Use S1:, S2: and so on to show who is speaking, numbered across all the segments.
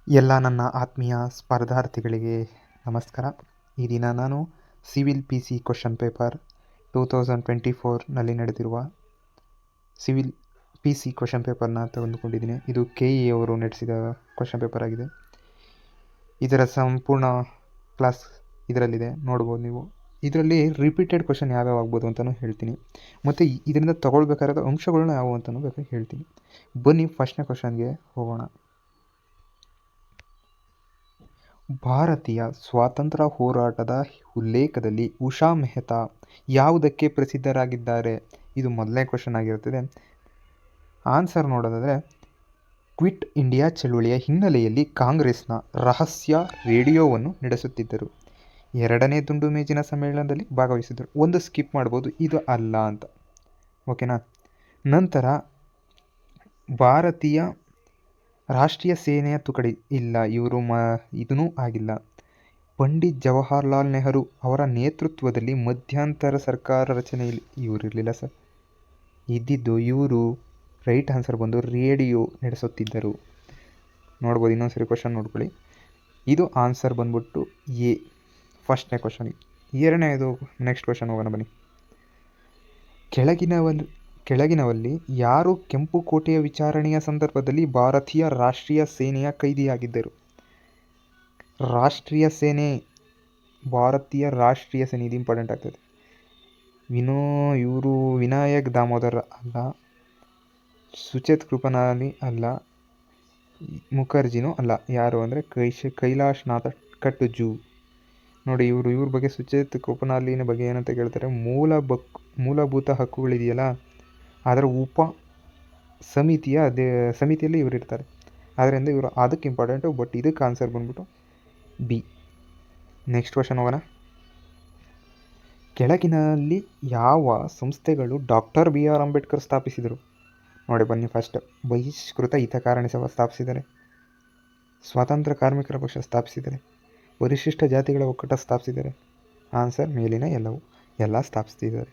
S1: ಎಲ್ಲ ನನ್ನ ಆತ್ಮೀಯ ಸ್ಪರ್ಧಾರ್ಥಿಗಳಿಗೆ ನಮಸ್ಕಾರ. ಈ ದಿನ ನಾನು ಸಿವಿಲ್ PC ಕ್ವಶನ್ ಪೇಪರ್ 2024ನಲ್ಲಿ ನಡೆದಿರುವ ಸಿವಿಲ್ PC ಕ್ವಶನ್ ಪೇಪರ್ನ ತೆಗೆದುಕೊಂಡಿದ್ದೀನಿ. ಇದು KE ಅವರು ನಡೆಸಿದ ಕ್ವಶನ್ ಪೇಪರ್ ಆಗಿದೆ. ಇದರ ಸಂಪೂರ್ಣ ಕ್ಲಾಸ್ ಇದರಲ್ಲಿದೆ, ನೋಡ್ಬೋದು ನೀವು. ಇದರಲ್ಲಿ ರಿಪೀಟೆಡ್ ಕ್ವಶನ್ ಯಾವ್ಯಾವ ಆಗ್ಬೋದು ಅಂತಲೂ ಹೇಳ್ತೀನಿ, ಮತ್ತು ಇದರಿಂದ ತಗೊಳ್ಬೇಕಾದ ಅಂಶಗಳನ್ನ ಯಾವುವು ಅಂತಲೂ ಬೇಕಾಗಿ ಹೇಳ್ತೀನಿ. ಬನ್ನಿ ಫಸ್ಟ್ನೇ ಕ್ವಶನ್ಗೆ ಹೋಗೋಣ. ಭಾರತೀಯ ಸ್ವಾತಂತ್ರ್ಯ ಹೋರಾಟದ ಉಲ್ಲೇಖದಲ್ಲಿ ಉಷಾ ಮೆಹ್ತಾ ಯಾವುದಕ್ಕೆ ಪ್ರಸಿದ್ಧರಾಗಿದ್ದಾರೆ? ಇದು ಮೊದಲನೇ ಕ್ವಶನ್ ಆಗಿರುತ್ತದೆ. ಆನ್ಸರ್ ನೋಡೋದಾದರೆ, ಕ್ವಿಟ್ ಇಂಡಿಯಾ ಚಳುವಳಿಯ ಹಿನ್ನೆಲೆಯಲ್ಲಿ ಕಾಂಗ್ರೆಸ್ನ ರಹಸ್ಯ ರೇಡಿಯೋವನ್ನು ನಡೆಸುತ್ತಿದ್ದರು. ಎರಡನೇ ದುಂಡು ಮೇಜಿನ ಸಮ್ಮೇಳನದಲ್ಲಿ ಭಾಗವಹಿಸಿದರು. ಒಂದು ಸ್ಕಿಪ್ ಮಾಡ್ಬೋದು, ಇದು ಅಲ್ಲ ಅಂತ, ಓಕೆನಾ. ನಂತರ ಭಾರತೀಯ ರಾಷ್ಟ್ರೀಯ ಸೇನೆಯ ತುಕಡಿ, ಇಲ್ಲ, ಇವರು ಇದೂ ಆಗಿಲ್ಲ. ಪಂಡಿತ್ ಜವಾಹರ್ಲಾಲ್ ನೆಹರು ಅವರ ನೇತೃತ್ವದಲ್ಲಿ ಮಧ್ಯಂತರ ಸರ್ಕಾರ ರಚನೆಯಲ್ಲಿ ಇವರಿರಲಿಲ್ಲ ಸರ್. ಇದ್ದಿದ್ದು ಇವರು ರೈಟ್ ಆನ್ಸರ್ ಬಂದು ರೇಡಿಯೋ ನಡೆಸುತ್ತಿದ್ದರು. ನೋಡ್ಬೋದು, ಇನ್ನೊಂದ್ಸರಿ ಕ್ವಶನ್ ನೋಡ್ಕೊಳ್ಳಿ. ಇದು ಆನ್ಸರ್ ಬಂದ್ಬಿಟ್ಟು ಎ, ಫಸ್ಟ್ನೇ ಕ್ವಶನ್ಗೆ. ಎರಡನೇದು ನೆಕ್ಸ್ಟ್ ಕ್ವಶನ್ ಹೋಗೋಣ ಬನ್ನಿ. ಕೆಳಗಿನವಲ್ಲಿ ಯಾರು ಕೆಂಪು ಕೋಟೆಯ ವಿಚಾರಣೆಯ ಸಂದರ್ಭದಲ್ಲಿ ಭಾರತೀಯ ರಾಷ್ಟ್ರೀಯ ಸೇನೆಯ ಕೈದಿಯಾಗಿದ್ದರು? ಭಾರತೀಯ ರಾಷ್ಟ್ರೀಯ ಸೇನೆ, ಇದು ಇಂಪಾರ್ಟೆಂಟ್ ಆಗ್ತದೆ. ಇವರು ವಿನಾಯಕ್ ದಾಮೋದರ್ ಅಲ್ಲ, ಸುಚೇತ್ ಕೃಪಲಾನಿ ಅಲ್ಲ, ಮುಖರ್ಜಿನೂ ಅಲ್ಲ. ಯಾರು ಅಂದರೆ ಕೈಲಾಶ್ ನಾಥ ಕಟ್ಟುಜು. ನೋಡಿ, ಇವ್ರ ಬಗ್ಗೆ ಸುಚೇತ್ ಕೃಪಲಾನಿಯ ಬಗ್ಗೆ ಏನಂತ ಕೇಳ್ತಾರೆ, ಮೂಲಭೂತ ಹಕ್ಕುಗಳಿದೆಯಲ್ಲ ಅದರ ಸಮಿತಿಯಲ್ಲಿ ಇವರು ಇರ್ತಾರೆ. ಆದ್ದರಿಂದ ಇವರು ಅದಕ್ಕೆ ಇಂಪಾರ್ಟೆಂಟು, ಬಟ್ ಇದಕ್ಕೆ ಆನ್ಸರ್ ಬಂದ್ಬಿಟ್ಟು ಬಿ. ನೆಕ್ಸ್ಟ್ ಕ್ವಶನ್ ಹೋಗೋಣ. ಕೆಳಗಿನಲ್ಲಿ ಯಾವ ಸಂಸ್ಥೆಗಳು ಡಾಕ್ಟರ್ BR ಅಂಬೇಡ್ಕರ್ ಸ್ಥಾಪಿಸಿದರು? ನೋಡಿ ಬನ್ನಿ, ಫಸ್ಟ್ ಬಹಿಷ್ಕೃತ ಹಿತಕಾರಣಿ ಸಭಾ ಸ್ಥಾಪಿಸಿದ್ದಾರೆ, ಸ್ವಾತಂತ್ರ್ಯ ಕಾರ್ಮಿಕರ ಪಕ್ಷ ಸ್ಥಾಪಿಸಿದ್ದಾರೆ, ಪರಿಶಿಷ್ಟ ಜಾತಿಗಳ ಒಕ್ಕೂಟ ಸ್ಥಾಪಿಸಿದ್ದಾರೆ. ಆನ್ಸರ್ ಮೇಲಿನ ಎಲ್ಲ ಸ್ಥಾಪಿಸಿದ್ದಾರೆ.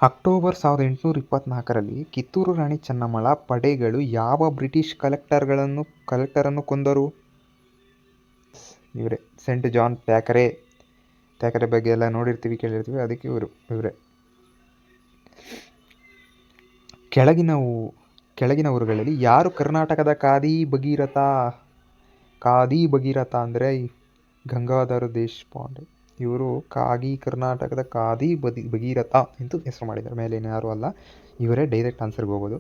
S1: ಅಕ್ಟೋಬರ್ 1824ರಲ್ಲಿ ಕಿತ್ತೂರು ರಾಣಿ ಚೆನ್ನಮ್ಮಳ ಪಡೆಗಳು ಯಾವ ಬ್ರಿಟಿಷ್ ಕಲೆಕ್ಟರನ್ನು ಕೊಂದರು? ಇವರೇ, ಸೆಂಟ್ ಜಾನ್ ಥ್ಯಾಕರೆ ಬಗ್ಗೆ ಎಲ್ಲ ನೋಡಿರ್ತೀವಿ, ಕೇಳಿರ್ತೀವಿ, ಅದಕ್ಕೆ ಇವರೇ. ಕೆಳಗಿನವರುಗಳಲ್ಲಿ ಯಾರು ಕರ್ನಾಟಕದ ಖಾದಿ ಭಗೀರಥ ಅಂದರೆ ಗಂಗಾಧರ ದೇಶಪಾಂಡೆ. ಇವರು ಕರ್ನಾಟಕದ ಖಾದಿ ಭಗೀರಥ ಎಂದು ಹೆಸರು ಮಾಡಿದ್ದಾರೆ, ಮೇಲೆ ಯಾರು ಅಲ್ಲ, ಇವರೇ. ಡೈರೆಕ್ಟ್ ಆನ್ಸರ್ಗೆ ಹೋಗೋದು.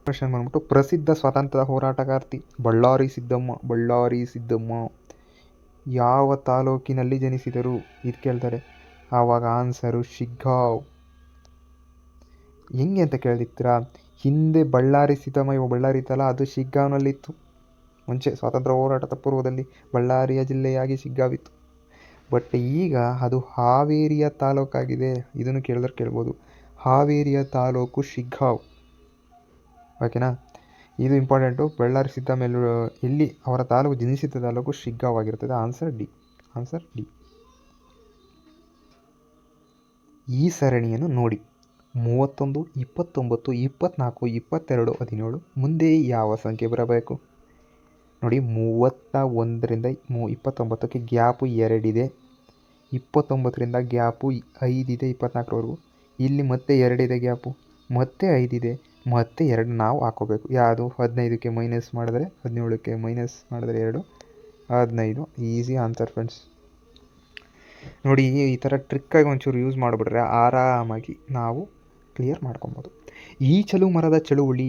S1: ಕ್ವಶನ್ ಬಂದ್ಬಿಟ್ಟು, ಪ್ರಸಿದ್ಧ ಸ್ವಾತಂತ್ರ್ಯ ಹೋರಾಟಗಾರ್ತಿ ಬಳ್ಳಾರಿ ಸಿದ್ದಮ್ಮ ಯಾವ ತಾಲೂಕಿನಲ್ಲಿ ಜನಿಸಿದರು? ಇದು ಕೇಳ್ತಾರೆ. ಆವಾಗ ಆನ್ಸರು ಶಿಗ್ಗಾಂವ್. ಹೆಂಗೆ ಅಂತ ಕೇಳಿರ್ತೀರಾ, ಹಿಂದೆ ಬಳ್ಳಾರಿ ಇತ್ತಲ್ಲ, ಅದು ಶಿಗ್ಗಾಂವ್ನಲ್ಲಿತ್ತು. ಮುಂಚೆ ಸ್ವಾತಂತ್ರ್ಯ ಹೋರಾಟದ ಪೂರ್ವದಲ್ಲಿ ಬಳ್ಳಾರಿಯ ಜಿಲ್ಲೆಯಾಗಿ ಶಿಗ್ಗಾಂವಿತ್ತು. ಬಟ್ ಈಗ ಅದು ಹಾವೇರಿಯ ತಾಲೂಕಾಗಿದೆ. ಇದನ್ನು ಕೇಳ್ಬೋದು, ಹಾವೇರಿಯ ತಾಲೂಕು ಶಿಗ್ಗಾಂವ್, ಓಕೆನಾ. ಇದು ಇಂಪಾರ್ಟೆಂಟು. ಬಳ್ಳಾರಿ ಸಿದ್ದಮ್ಮ ಎಲ್ಲಿ ಅವರ ತಾಲೂಕು ಜನಿಸಿದ ತಾಲೂಕು ಶಿಗ್ಗಾಂವ್ ಆಗಿರ್ತದೆ. Answer D. ಈ ಸರಣಿಯನ್ನು ನೋಡಿ. 31, 29, 24, 22, 17 ಮುಂದೆ ಯಾವ ಸಂಖ್ಯೆ ಬರಬೇಕು? ನೋಡಿ, 31ರಿಂದ 29ಕ್ಕೆ ಗ್ಯಾಪು 2 ಇದೆ, 29ರಿಂದ ಗ್ಯಾಪು 5 ಇದೆ, 24ವರೆಗೂ. ಇಲ್ಲಿ ಮತ್ತೆ 2 ಇದೆ ಗ್ಯಾಪು, ಮತ್ತೆ 5 ಇದೆ, ಮತ್ತೆ 2 ನಾವು ಹಾಕೋಬೇಕು. ಯಾವುದು? 15ಕ್ಕೆ ಮೈನಸ್ ಮಾಡಿದ್ರೆ 17ಕ್ಕೆ ಮೈನಸ್ ಮಾಡಿದ್ರೆ 2, 15. Easy answer friends. ನೋಡಿ, ಈ ಥರ ಟ್ರಿಕ್ಕಾಗಿ ಒಂಚೂರು ಯೂಸ್ ಮಾಡಿಬಿಟ್ರೆ ಆರಾಮಾಗಿ ನಾವು ಕ್ಲಿಯರ್ ಮಾಡ್ಕೊಬೋದು. ಈ ಮರದ ಚಳುವಳಿ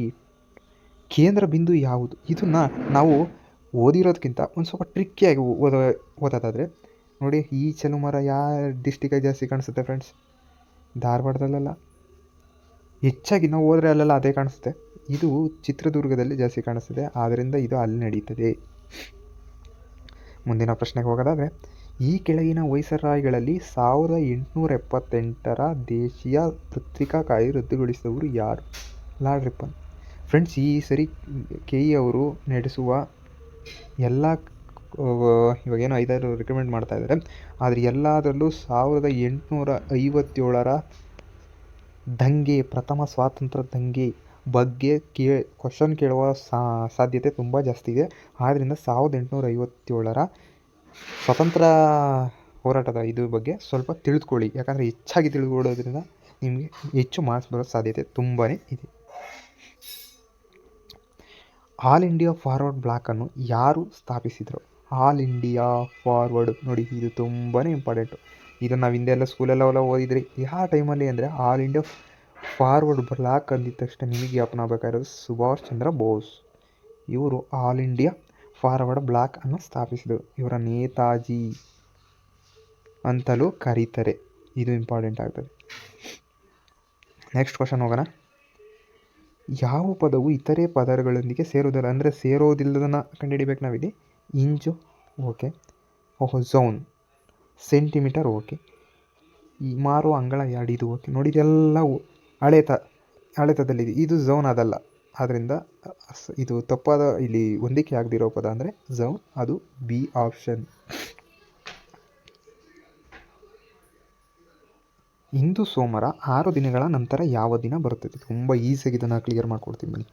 S1: ಕೇಂದ್ರ ಬಿಂದು ಯಾವುದು? ಇದನ್ನು ನಾವು ಓದಿರೋದಕ್ಕಿಂತ ಒಂದು ಸ್ವಲ್ಪ ಟ್ರಿಕ್ಕಿಯಾಗಿ ಓದೋದಾದರೆ ನೋಡಿ, ಈ ಮರ ಯಾವ ಡಿಸ್ಟಿಕಾಗಿ ಜಾಸ್ತಿ ಕಾಣಿಸುತ್ತೆ ಫ್ರೆಂಡ್ಸ್? ಧಾರವಾಡದಲ್ಲ, ಹೆಚ್ಚಾಗಿ ನಾವು ಹೋದರೆ ಅಲ್ಲೆಲ್ಲ ಅದೇ ಕಾಣಿಸುತ್ತೆ. ಇದು ಚಿತ್ರದುರ್ಗದಲ್ಲಿ ಜಾಸ್ತಿ ಕಾಣಿಸ್ತದೆ, ಆದ್ದರಿಂದ ಇದು ಅಲ್ಲಿ ನಡೀತದೆ. ಮುಂದಿನ ಪ್ರಶ್ನೆಗೆ ಹೋಗೋದಾದರೆ, ಈ ಕೆಳಗಿನ ವೈಸರಾಯ್ಗಳಲ್ಲಿ 1878ರ ದೇಶೀಯ ಪತ್ರಿಕಾ ಕಾಯ್ದೆ ರದ್ದುಗೊಳಿಸಿದವರು ಯಾರು? Lord Ripon. ಫ್ರೆಂಡ್ಸ್, ಈ ಸರಿ KE ಅವರು ನಡೆಸುವ ಎಲ್ಲ ಇವಾಗೇನು 5 ರಿಕಮೆಂಡ್ ಮಾಡ್ತಾ ಇದ್ದಾರೆ, ಆದರೆ ಎಲ್ಲದರಲ್ಲೂ 1857ರ ದಂಗೆ, ಪ್ರಥಮ ಸ್ವಾತಂತ್ರ್ಯ ದಂಗೆ ಬಗ್ಗೆ ಕ್ವಶನ್ ಕೇಳುವ ಸಾಧ್ಯತೆ ತುಂಬ ಜಾಸ್ತಿ ಇದೆ. ಆದ್ದರಿಂದ 1857ರ ಸ್ವತಂತ್ರ ಹೋರಾಟದ ಬಗ್ಗೆ ಸ್ವಲ್ಪ ತಿಳಿದುಕೊಳ್ಳಿ. ಯಾಕಂದರೆ ಹೆಚ್ಚಾಗಿ ತಿಳಿದುಕೊಳ್ಳೋದ್ರಿಂದ ನಿಮಗೆ ಹೆಚ್ಚು ಮಾರ್ಕ್ಸ್ ಬರೋ ಸಾಧ್ಯತೆ ತುಂಬಾ ಇದೆ. ಆಲ್ ಇಂಡಿಯಾ ಫಾರ್ವರ್ಡ್ ಬ್ಲಾಕನ್ನು ಯಾರು ಸ್ಥಾಪಿಸಿದರು? ಆಲ್ ಇಂಡಿಯಾ ಫಾರ್ವರ್ಡ್ ನೋಡಿ, ಇದು ತುಂಬಾ ಇಂಪಾರ್ಟೆಂಟು. ಇದು ನಾವು ಹಿಂದೆ ಎಲ್ಲ ಸ್ಕೂಲೆಲ್ಲ ಓದಿದ್ರಿ. ಯಾವ ಟೈಮಲ್ಲಿ ಅಂದರೆ ಆಲ್ ಇಂಡಿಯಾ ಫಾರ್ವರ್ಡ್ ಬ್ಲಾಕ್ ಅಂದಿದ ತಕ್ಷಣ ನಿಮಗೆ ಜ್ಞಾಪನ ಆಗಬೇಕಾಗಿರೋದು ಸುಭಾಷ್ ಚಂದ್ರ ಬೋಸ್. ಇವರು ಆಲ್ ಇಂಡಿಯಾ ಫಾರ್ವರ್ಡ್ ಬ್ಲಾಕ್ ಅನ್ನು ಸ್ಥಾಪಿಸಿದರು. ಇವರ ನೇತಾಜಿ ಅಂತಲೂ ಕರೀತಾರೆ. ಇದು ಇಂಪಾರ್ಟೆಂಟ್ ಆಗ್ತದೆ. ನೆಕ್ಸ್ಟ್ ಕ್ವಶನ್ ಹೋಗೋಣ. ಯಾವ ಪದವು ಇತರೆ ಪದಗಳೊಂದಿಗೆ ಸೇರುವುದಿಲ್ಲ? ಅಂದರೆ ಸೇರೋದಿಲ್ಲದನ್ನು ಕಂಡುಹಿಡಿಬೇಕು ನಾವಿಲ್ಲಿ. ಇಂಚು ಓಕೆ, ಝೋನ್, ಸೆಂಟಿಮೀಟರ್ ಓಕೆ, ಈ ಮಾರು ಅಂಗಳ ಯಾರ್ಡ್ ಇದು ಓಕೆ. ನೋಡಿ, ಇದೆಲ್ಲ ಅಳೆತದಲ್ಲಿದೆ. ಇದು ಝೋನ್ ಅದಲ್ಲ. ಆದ್ದರಿಂದ ಇದು ತಪ್ಪಾದ, ಇಲ್ಲಿ ಹೊಂದಿಕೆ ಆಗದಿರೋ ಪದ ಅಂದರೆ ಝೋನ್, ಅದು ಬಿ ಆಪ್ಷನ್. ಇಂದು ಸೋಮವಾರ 6 ದಿನಗಳ ನಂತರ ಯಾವ ದಿನ ಬರುತ್ತದೆ? ತುಂಬ ಈಸಿಯಾಗಿ ಇದನ್ನು ಕ್ಲಿಯರ್ ಮಾಡ್ಕೊಡ್ತೀನಿ ಬನ್ನಿ.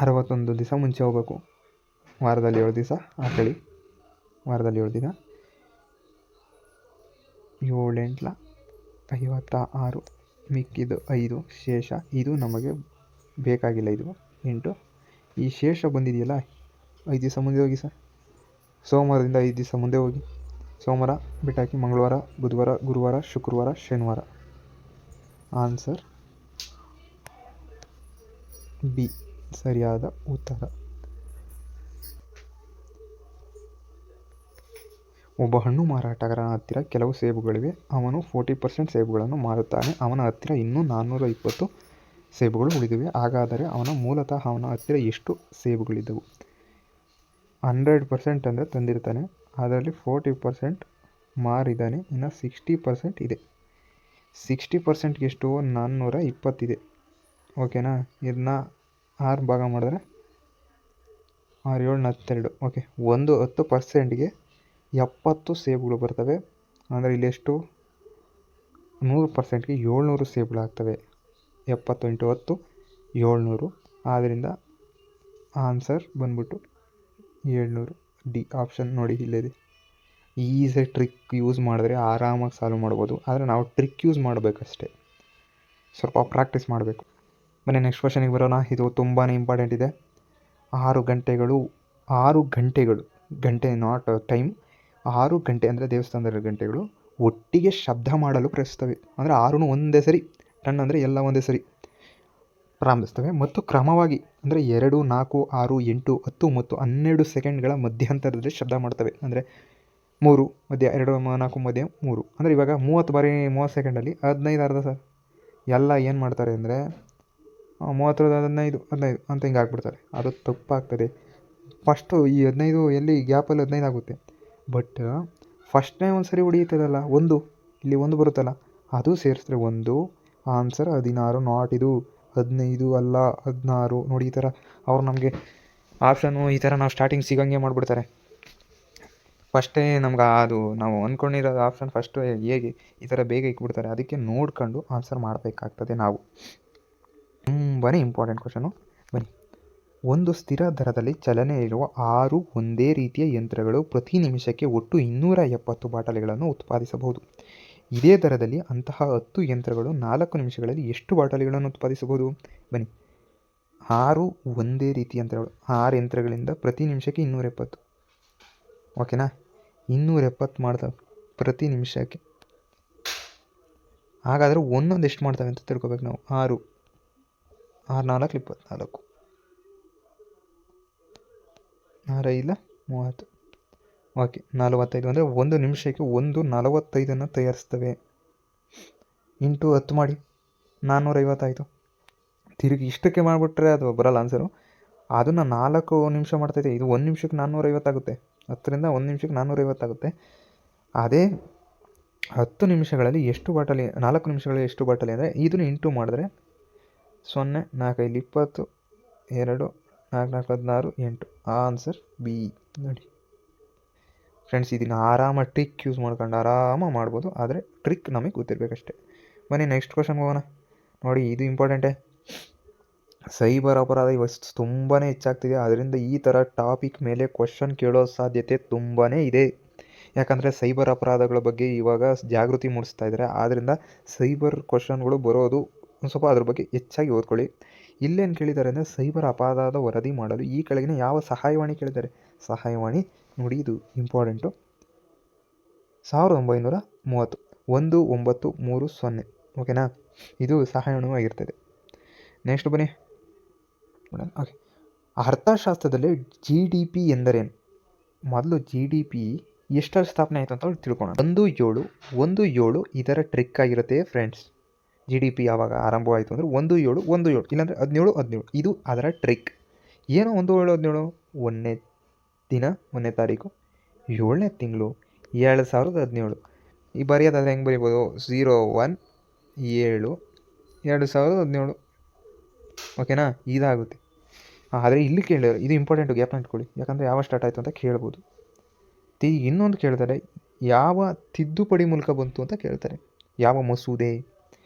S1: 61 ದಿವಸ ಮುಂಚೆ ಹೋಗಬೇಕು. ವಾರದಲ್ಲಿ 7 ದಿವಸ ಹಾಕಳಿ. ವಾರದಲ್ಲಿ 7 ದಿನ, 7 8 56, ಮಿಕ್ಕಿದ್ದು 5 ಶೇಷ. ಇದು ನಮಗೆ ಬೇಕಾಗಿಲ್ಲ. ಇದು 8. ಈ ಶೇಷ ಬಂದಿದೆಯಲ್ಲ, 5 ದಿವಸ ಮುಂದೆ ಹೋಗಿ ಸರ್. ಸೋಮವಾರದಿಂದ 5 ದಿವಸ ಮುಂದೆ ಹೋಗಿ. ಸೋಮವಾರ ಬಿಟ್ಟಾಕಿ, ಮಂಗಳವಾರ, ಬುಧವಾರ, ಗುರುವಾರ, ಶುಕ್ರವಾರ, ಶನಿವಾರ. ಆನ್ಸರ್ ಬಿ ಸರಿಯಾದ ಉತ್ತರ. ಒಬ್ಬ ಹಣ್ಣು ಮಾರಾಟಗಾರನ ಹತ್ತಿರ ಕೆಲವು ಸೇಬುಗಳಿವೆ. ಅವನು 40% ಸೇಬುಗಳನ್ನು ಮಾರುತ್ತಾನೆ. ಅವನ ಹತ್ತಿರ ಇನ್ನೂ 420 ಸೇಬುಗಳು ಉಳಿದಿವೆ. ಹಾಗಾದರೆ ಮೂಲತಃ ಅವನ ಹತ್ತಿರ ಎಷ್ಟು ಸೇಬುಗಳಿದ್ದವು? 100% ಅಂದರೆ ತಂದಿರ್ತಾನೆ, ಅದರಲ್ಲಿ 40% ಮಾರಿದ್ದಾನೆ, ಇನ್ನು 60% ಇದೆ. 60%ಗೆ ಎಷ್ಟು? 420 ಇದೆ. ಓಕೆನಾ? ಇದನ್ನ 6 ಭಾಗ ಮಾಡಿದ್ರೆ 6 7 12. ಓಕೆ, 10%ಗೆ 70 ಸೇಬುಗಳು ಬರ್ತವೆ. ಅಂದರೆ ಇಲ್ಲಿ ಎಷ್ಟು? 100%ಗೆ 700 ಸೇಬುಗಳಾಗ್ತವೆ. 70 × 10 700. ಆದ್ದರಿಂದ ಆನ್ಸರ್ ಬಂದ್ಬಿಟ್ಟು 700. ಡಿ ಆಪ್ಷನ್ ನೋಡಿ ಇಲ್ಲಿದೆ. ಈಸಿ ಟ್ರಿಕ್ ಯೂಸ್ ಮಾಡಿದ್ರೆ ಆರಾಮಾಗಿ ಸಾಲ್ವ್ ಮಾಡ್ಬೋದು. ಆದರೆ ನಾವು ಟ್ರಿಕ್ ಯೂಸ್ ಮಾಡಬೇಕಷ್ಟೇ, ಸ್ವಲ್ಪ ಪ್ರಾಕ್ಟೀಸ್ ಮಾಡಬೇಕು. ಬನ್ನಿ ನೆಕ್ಸ್ಟ್ ಕ್ವಶನಿಗೆ ಬರೋಣ. ಇದು ತುಂಬಾ ಇಂಪಾರ್ಟೆಂಟ್ ಇದೆ. 6 ಗಂಟೆಗಳು, ಗಂಟೆ ನಾಟ್ ಟೈಮ್, 6 ಗಂಟೆ ಅಂದರೆ ದೇವಸ್ಥಾನದ ಗಂಟೆಗಳು ಒಟ್ಟಿಗೆ ಶಬ್ದ ಮಾಡಲು ಪ್ರಯತ್ನಿಸ್ತವೆ. ಅಂದರೆ 6 ಒಂದೇ ಸರಿ, ಟನ್ ಅಂದರೆ ಎಲ್ಲ ಒಂದೇ ಸರಿ ಪ್ರಾರಂಭಿಸ್ತವೆ ಮತ್ತು ಕ್ರಮವಾಗಿ ಅಂದರೆ 2, 4, 6, 8, 10 ಮತ್ತು 12 ಸೆಕೆಂಡ್ಗಳ ಮಧ್ಯಂತರದಲ್ಲಿ ಶಬ್ದ ಮಾಡ್ತವೆ. ಅಂದರೆ 3 ಮಧ್ಯ 2, 4 ಮಧ್ಯ 3. ಅಂದರೆ ಇವಾಗ 30 ಬಾರಿ 30 ಸೆಕೆಂಡಲ್ಲಿ 15 ಅರ್ಧ ಸರ್. ಎಲ್ಲ ಏನು ಮಾಡ್ತಾರೆ ಅಂದರೆ 30 15 15 ಅಂತ ಹಿಂಗೆ ಹಾಕ್ಬಿಡ್ತಾರೆ. ಅದು ತಪ್ಪಾಗ್ತದೆ. ಫಸ್ಟು ಈ 15 ಎಲ್ಲಿ ಗ್ಯಾಪಲ್ಲಿ 15 ಆಗುತ್ತೆ. ಬಟ್ ಫಸ್ಟ್ನೇ ಒಂದು ಸರಿ ಹೊಡಿಯುತ್ತದಲ್ಲ, ಇಲ್ಲಿ 1 ಬರುತ್ತಲ್ಲ, ಅದು ಸೇರಿಸಿದ್ರೆ 1. ಆನ್ಸರ್ 16. ನಾಟ್ ಇದು 15 ಅಲ್ಲ 16. ನೋಡಿ, ಈ ಥರ ಅವ್ರು ನಮಗೆ ಆಪ್ಷನ್ನು ಈ ಥರ ನಾವು ಸ್ಟಾರ್ಟಿಂಗ್ ಸಿಗಂಗೆ ಮಾಡಿಬಿಡ್ತಾರೆ. ಫಸ್ಟೇ ನಮ್ಗೆ ಅದು ನಾವು ಅಂದ್ಕೊಂಡಿರೋದು ಆಪ್ಷನ್ ಫಸ್ಟು ಹೇಗೆ ಈ ಥರ ಬೇಗ ಇಕ್ಬಿಡ್ತಾರೆ. ಅದಕ್ಕೆ ನೋಡ್ಕೊಂಡು ಆನ್ಸರ್ ಮಾಡಬೇಕಾಗ್ತದೆ ನಾವು. ತುಂಬಾ ಇಂಪಾರ್ಟೆಂಟ್ ಕ್ವಶನು. ಬನ್ನಿ. ಒಂದು ಸ್ಥಿರ ದರದಲ್ಲಿ ಚಲನೆ ಇರುವ 6 ಒಂದೇ ರೀತಿಯ ಯಂತ್ರಗಳು ಪ್ರತಿ ನಿಮಿಷಕ್ಕೆ ಒಟ್ಟು 270 ಬಾಟಲಿಗಳನ್ನು ಉತ್ಪಾದಿಸಬಹುದು. ಇದೇ ದರದಲ್ಲಿ ಅಂತಹ 10 ಯಂತ್ರಗಳು 4 ನಿಮಿಷಗಳಲ್ಲಿ ಎಷ್ಟು ಬಾಟಲಿಗಳನ್ನು ಉತ್ಪಾದಿಸಬಹುದು? ಬನ್ನಿ. 6 ಒಂದೇ ರೀತಿಯ ಯಂತ್ರಗಳು, 6 ಯಂತ್ರಗಳಿಂದ ಪ್ರತಿ ನಿಮಿಷಕ್ಕೆ 270. ಓಕೆನಾ? 270 ಮಾಡ್ತವೆ ಪ್ರತಿ ನಿಮಿಷಕ್ಕೆ. ಹಾಗಾದರೆ ಒಂದೊಂದು ಎಷ್ಟು ಮಾಡ್ತವೆ ಅಂತ ತಿಳ್ಕೊಬೇಕು ನಾವು. 6 4 24, 6 5 30. ಓಕೆ, 45 ಅಂದರೆ ಒಂದು ನಿಮಿಷಕ್ಕೆ 145 ತಯಾರಿಸ್ತವೆ. ಇಂಟು 10 ಮಾಡಿ 450 ಆಯಿತು. ತಿರುಗಿ ಇಷ್ಟಕ್ಕೆ ಮಾಡಿಬಿಟ್ರೆ ಅದು ಬರಲ್ಲ ಆನ್ಸರು. ಅದನ್ನು 4 ನಿಮಿಷ ಮಾಡ್ತಾಯಿದೆ. ಇದು 1 ನಿಮಿಷಕ್ಕೆ 450 ಆಗುತ್ತೆ. 10ರಿಂದ 1 ನಿಮಿಷಕ್ಕೆ 450 ಆಗುತ್ತೆ. ಅದೇ 10 ನಿಮಿಷಗಳಲ್ಲಿ ಎಷ್ಟು ಬಾಟಲಿ, 4 ನಿಮಿಷಗಳಲ್ಲಿ ಎಷ್ಟು ಬಾಟಲಿ ಅಂದರೆ ಇದನ್ನು ಇಂಟು ಮಾಡಿದ್ರೆ 0 4 5 20 2 4 4 16 8. Answer B. ನೋಡಿ ಫ್ರೆಂಡ್ಸ್, ಇದನ್ನು ಆರಾಮಾಗಿ ಟ್ರಿಕ್ ಯೂಸ್ ಮಾಡ್ಕೊಂಡು ಆರಾಮಾಗಿ ಮಾಡ್ಬೋದು. ಆದರೆ ಟ್ರಿಕ್ ನಮಗೆ ಗೊತ್ತಿರಬೇಕಷ್ಟೆ. ಬನ್ನಿ ನೆಕ್ಸ್ಟ್ ಕ್ವಶನ್ಗೆ ಹೋಗೋಣ. ನೋಡಿ ಇದು ಇಂಪಾರ್ಟೆಂಟೇ. ಸೈಬರ್ ಅಪರಾಧ ಇವತ್ತು ತುಂಬಾ ಹೆಚ್ಚಾಗ್ತಿದೆ. ಅದರಿಂದ ಈ ಥರ ಟಾಪಿಕ್ ಮೇಲೆ ಕ್ವಶನ್ ಕೇಳೋ ಸಾಧ್ಯತೆ ತುಂಬಾ ಇದೆ. ಯಾಕಂದರೆ ಸೈಬರ್ ಅಪರಾಧಗಳ ಬಗ್ಗೆ ಇವಾಗ ಜಾಗೃತಿ ಮೂಡಿಸ್ತಾ ಇದ್ದಾರೆ. ಆದ್ದರಿಂದ ಸೈಬರ್ ಕ್ವಶನ್ಗಳು ಬರೋದು ಒಂದು ಸ್ವಲ್ಪ ಅದ್ರ ಬಗ್ಗೆ ಹೆಚ್ಚಾಗಿ ಓದ್ಕೊಳ್ಳಿ. ಇಲ್ಲೇನು ಕೇಳಿದ್ದಾರೆ ಅಂದರೆ ಸೈಬರ್ ಅಪರಾಧ ವರದಿ ಮಾಡಲು ಈ ಕೆಳಗಿನ ಯಾವ ಸಹಾಯವಾಣಿ ಕೇಳಿದ್ದಾರೆ. ಸಹಾಯವಾಣಿ ನೋಡಿ ಇದು ಇಂಪಾರ್ಟೆಂಟು. 1930 1930. ಓಕೆನಾ, ಇದು ಸಹಾಯವಾಣಿ ಆಗಿರ್ತದೆ. ನೆಕ್ಸ್ಟ್ ಬನ್ನಿ. ಓಕೆ, ಅರ್ಥಶಾಸ್ತ್ರದಲ್ಲಿ GDP ಎಂದರೇನು? ಮೊದಲು GDP ಎಷ್ಟರಲ್ಲಿ ಸ್ಥಾಪನೆ ಆಯಿತು ಅಂತ ತಿಳ್ಕೊಳ್ಳೋಣ. 17 ಇದರ ಟ್ರಿಕ್ ಆಗಿರುತ್ತೆ ಫ್ರೆಂಡ್ಸ್. GDP ಯಾವಾಗ ಆರಂಭವಾಯಿತು ಅಂದರೆ 17 ಇಲ್ಲಾಂದರೆ 17 ಇದು ಅದರ ಟ್ರಿಕ್. ಏನೋ 17 1ನೇ ದಿನ 1ನೇ ತಾರೀಕು 7ನೇ ತಿಂಗಳು 2017. ಈ ಬರೆಯೋದಾದರೆ ಹೆಂಗೆ ಬರೀಬೋದು? 01/7 2017. ಓಕೆನಾ, ಇದಾಗುತ್ತೆ. ಆದರೆ ಇಲ್ಲಿ ಕೇಳಿದ್ರು, ಇದು ಇಂಪಾರ್ಟೆಂಟು, ಗ್ಯಾಪ್ನ ಇಟ್ಕೊಳ್ಳಿ. ಯಾಕಂದರೆ ಯಾವಾಗ ಸ್ಟಾರ್ಟ್ ಆಯಿತು ಅಂತ ಕೇಳ್ಬೋದು. ಇನ್ನೊಂದು ಕೇಳ್ತಾರೆ, ಯಾವ ತಿದ್ದುಪಡಿ ಮೂಲಕ ಬಂತು ಅಂತ ಕೇಳ್ತಾರೆ. ಯಾವ ಮಸೂದೆ?